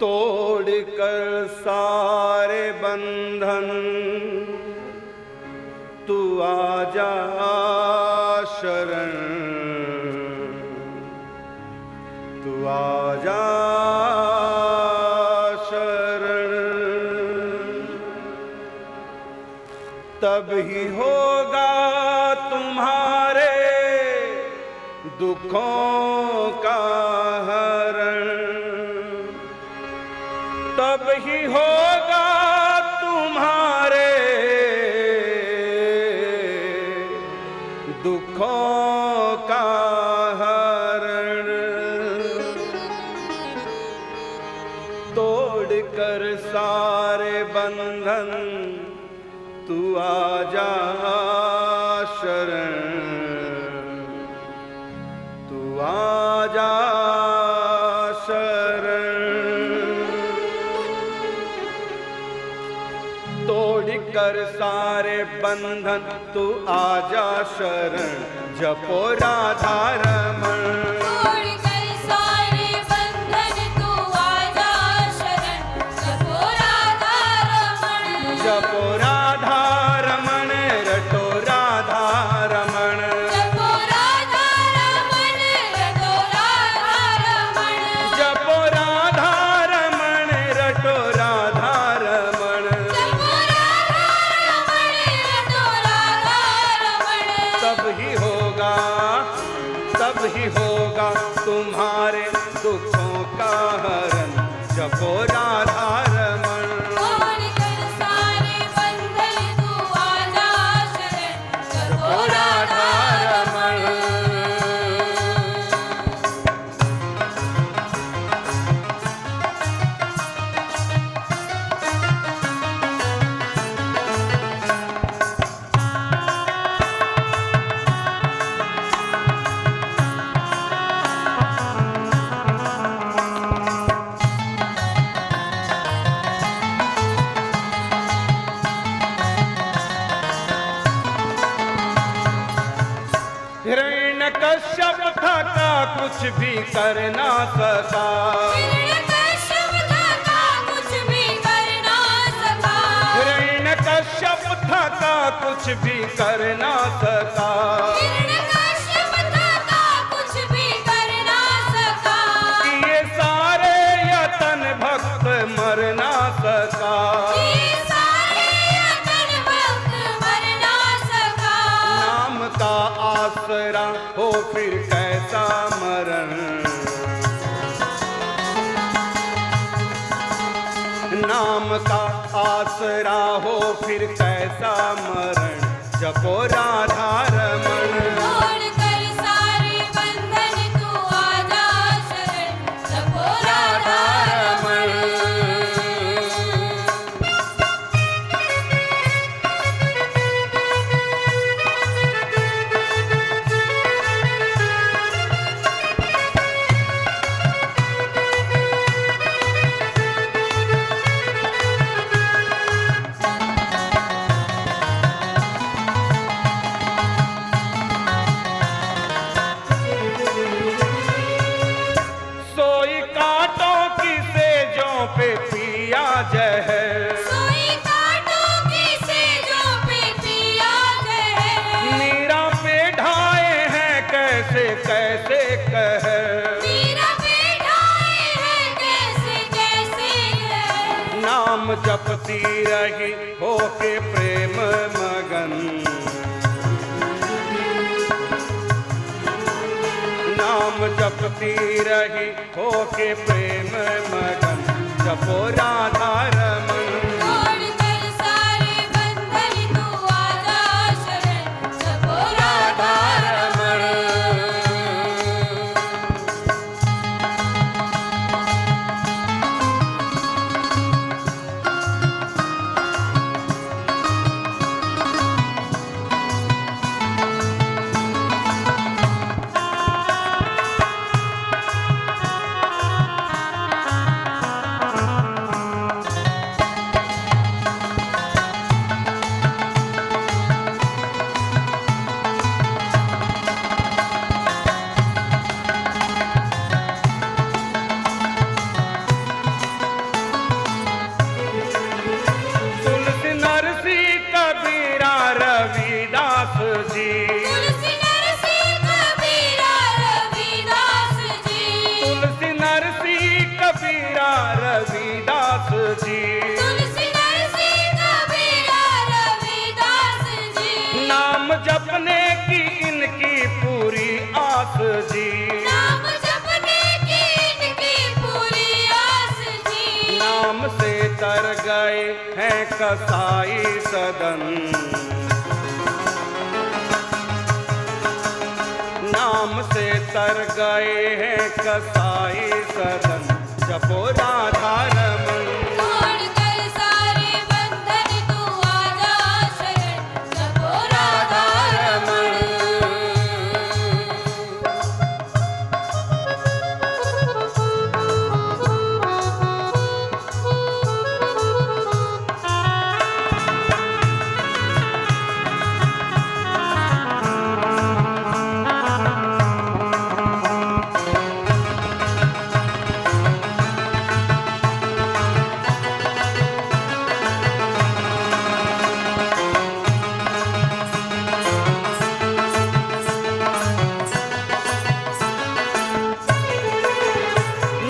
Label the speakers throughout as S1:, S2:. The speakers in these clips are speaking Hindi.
S1: तोड़ कर सारे बंधन तू आजा शरण, तू आजा शरण। तब ही होगा तुम्हारे दुखों का हरण, तब ही होगा तुम्हारे दुखों का हरण। तोड़ कर सारे बंधन तू आजा शरण, तू आजा शरण। तोड़ कर सारे बंधन तू आजा शरण, जपो राधा रमण।
S2: तोड़ कर सारे बंधन तू आजा शरण, जपो राधा रमण।
S1: जपो राधा रमण, रटो राधा रमण।
S2: जपो राधा रमण, रटो राधा रमण।
S1: जपो राधा रमण, रटो राधा रमण।
S2: जपो राधा रमण, रटो राधा रमण।
S1: तब ही होगा तुम्हारे दुखों का हरण, जपो राधा रमण।
S2: तोड़ कर सारे बंधन तू आजा शरण, जपो राधा रमण।
S1: हिरण्यकश्यप था का कुछ भी कर ना सका,
S2: हिरण्यकश्यप था कुछ भी कर ना सका।
S1: हिरण्यकश्यप था का कुछ भी कर ना सका।
S2: हिरण्यकश्यप था कुछ भी कर ना सका।
S1: ये सारे यतन भक्त मर ना सका।
S2: ये सारे यतन भक्त मर ना सका।
S1: नाम का आसरा हो फिर कैसा मरण, नाम का आसरा हो फिर कैसा मरण, जपो राधा रमण।
S2: तोड़ कर सारे बंधन तू आजा शरण, जपो राधा रमण।
S1: सोई कांटों की सेजों पे पिया जहर,
S2: सोई कांटों की सेजों पे पिया जहर।
S1: मीरा पे ढाए हैं कैसे कैसे कहर।
S2: मीरा पे ढाए हैं कैसे कैसे कहर।
S1: नाम जपती रही होके प्रेम मगन, नाम जपती रही होके प्रेम मगन, जपो राधा रमण।
S2: तोड़ कर सारे बंधन तू आजा शरण, जपो राधा रमण।
S1: रविदास जी।
S2: तुलसी नरसी कबीरा रविदास जी।
S1: नाम जपने की इनकी पूरी आस जी।
S2: नाम जपने की इनकी पूरी आस जी।
S1: नाम से तर गए हैं कसाई सदन। नाम से तर गए हैं कसाई सदन। जपो राधा रमन।
S2: तोड़ कर सारे बंधन तू आजा शरण। जपो राधा रमण।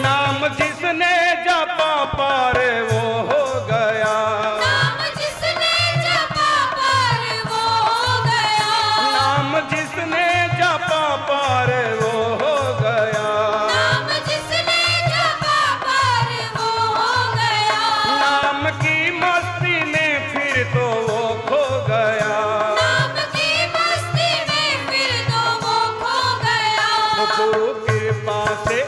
S1: नाम जिसने जपा पार वो हो गया।
S2: नाम जिसने जपा पार वो हो गया।
S1: नाम जिसने जपा पार वो हो गया।
S2: नाम जिसने जपा पार वो हो गया।
S1: नाम की मस्ती में फिर तो वो खो गया।
S2: नाम की मस्ती में फिर तो वो खो गया।
S1: हो गुरु कृपा से,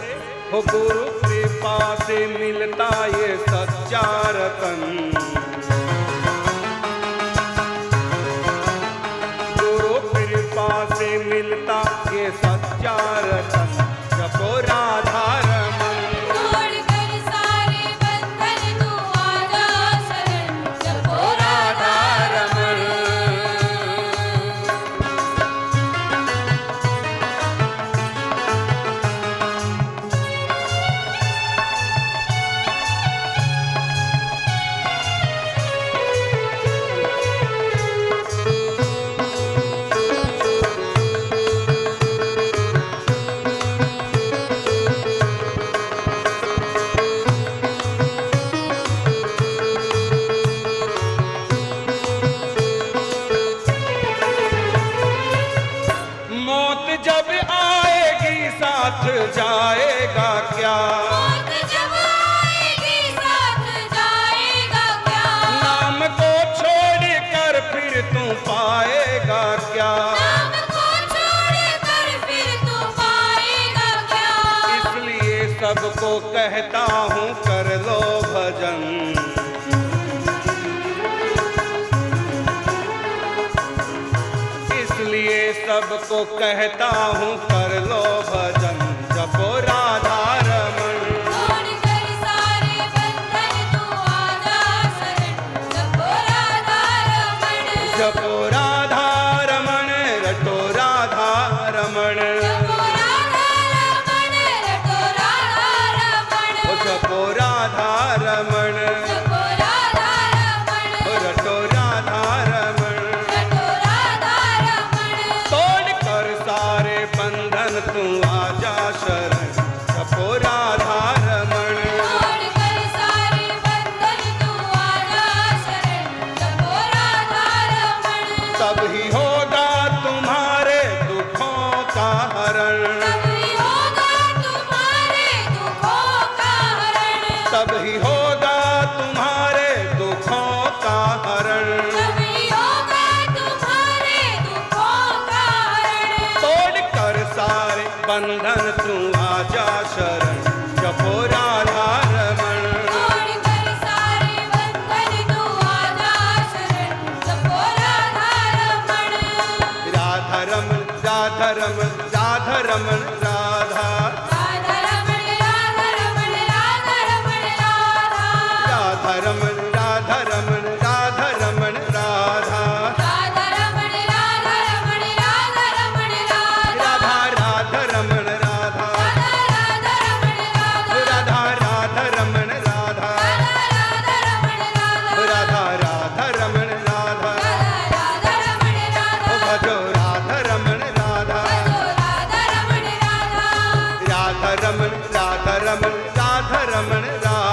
S1: हो गुरु कृपा से मिलता ये सच्चा रतन। गुरु कृपा से मिलता ये सच्चा रतन। जपो राधा रमन।
S2: तोड़ कर सारे बंधन तू आजा शरण। जपो राधा रमण।
S1: मौत जब आएगी साथ जाएगा क्या।
S2: मौत जब आएगी साथ जाएगा क्या।
S1: नाम को छोड़ कर फिर तू पाएगा क्या।
S2: नाम को छोड़ कर फिर तू पाएगा क्या।
S1: इसलिए सबको कहता हूँ कर लो भजन। इसलिए सबको कहता हूँ कर लो भजन। जपो राधा रमन।
S2: तोड़ कर सारे बंधन तू आजा शरण। जपो राधा रमण।
S1: जपो राधा रमन। रटो राधा रमन।
S2: जपो राधा रमण। रटो राधा रमण।
S1: ओ जपो राधा रमन।
S2: जपो राधा रमण।
S1: ओ रटो राधा रमन।
S2: रटो राधा रमण।
S1: तोड़ कर सारे बंधन तू आजा शरण। जपो राधा रमन।
S2: तोड़ कर सारे बंधन तू आजा शरण। जपो राधा रमण।
S1: तभी होगा तुम्हारे दुखों का हरण।
S2: तभी होगा तुम्हारे दुखों का हरण।
S1: तभी होगा तुम्हारे दुखों का हरण।
S2: तभी होगा तुम्हारे दुखों का हरण।
S1: तोड़ कर सारे बंधन तू आजा शरण। जपो राधा रमन।
S2: तोड़ कर सारे बंधन तू आजा शरण। जपो राधा रमण।
S1: राधा रमन राधा रमन राधा रमन राधा।
S2: राधा रमण राधा रमण राधा रमण राधा।
S1: राधा रमन राधा रमण राधा रमण राधा।
S2: राधा रमण राधा रमण राधा रमण राधा।
S1: राधा राधा रमण राधा।
S2: राधा रमण राधा।
S1: राधा राधा रमण राधा।
S2: राधा रमण राधा।
S1: राधा राधा रमण राधा।
S2: राधा रमण राधा।
S1: ओ भजो राधा रमण राधा।
S2: राधा रमण राधा।
S1: राधा रमण राधा रमण राधा रमण राधा।